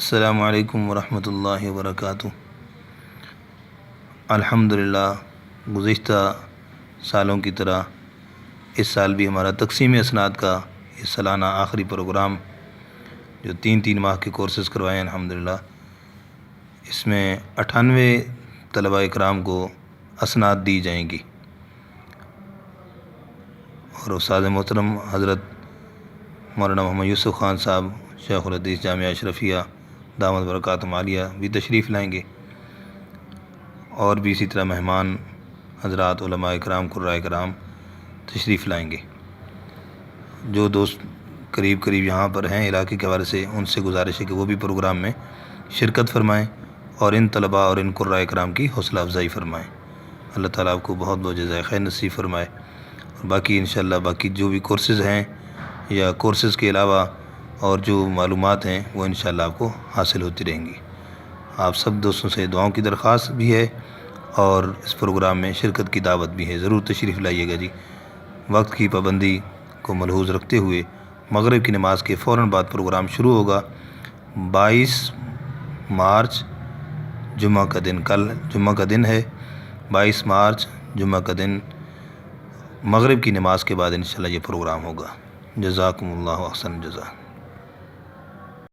السلام علیکم ورحمۃ اللہ وبرکاتہ۔ الحمدللہ گزشتہ سالوں کی طرح اس سال بھی ہمارا تقسیم اسناد کا یہ سالانہ آخری پروگرام جو 3 ماہ کے کورسز کروائے ہیں الحمدللہ، اس میں 98 طلباء اکرام کو اسناد دی جائیں گی، اور استاد محترم حضرت مولانا محمد یوسف خان صاحب شیخ الحدیث جامعہ اشرفیہ دامت برکاتہم عالیہ بھی تشریف لائیں گے، اور بھی اسی طرح مہمان حضرات علماء اکرام قراء اکرام تشریف لائیں گے۔ جو دوست قریب یہاں پر ہیں علاقے کے حوالے سے، ان سے گزارش ہے کہ وہ بھی پروگرام میں شرکت فرمائیں اور ان طلباء اور ان قراء اکرام کی حوصلہ افزائی فرمائیں۔ اللہ تعالیٰ آپ کو بہت بہت جزائے خیر نصیب فرمائے، اور باقی انشاءاللہ باقی جو بھی کورسز ہیں یا کورسز کے علاوہ اور جو معلومات ہیں وہ انشاءاللہ آپ کو حاصل ہوتی رہیں گی۔ آپ سب دوستوں سے دعاؤں کی درخواست بھی ہے اور اس پروگرام میں شرکت کی دعوت بھی ہے، ضرور تشریف لائیے گا جی۔ وقت کی پابندی کو ملحوظ رکھتے ہوئے مغرب کی نماز کے فوراً بعد پروگرام شروع ہوگا۔ 22 مارچ جمعہ کا دن، کل جمعہ کا دن ہے، 22 مارچ جمعہ کا دن مغرب کی نماز کے بعد انشاءاللہ یہ پروگرام ہوگا۔ جزاکم اللہ احسن الجزا۔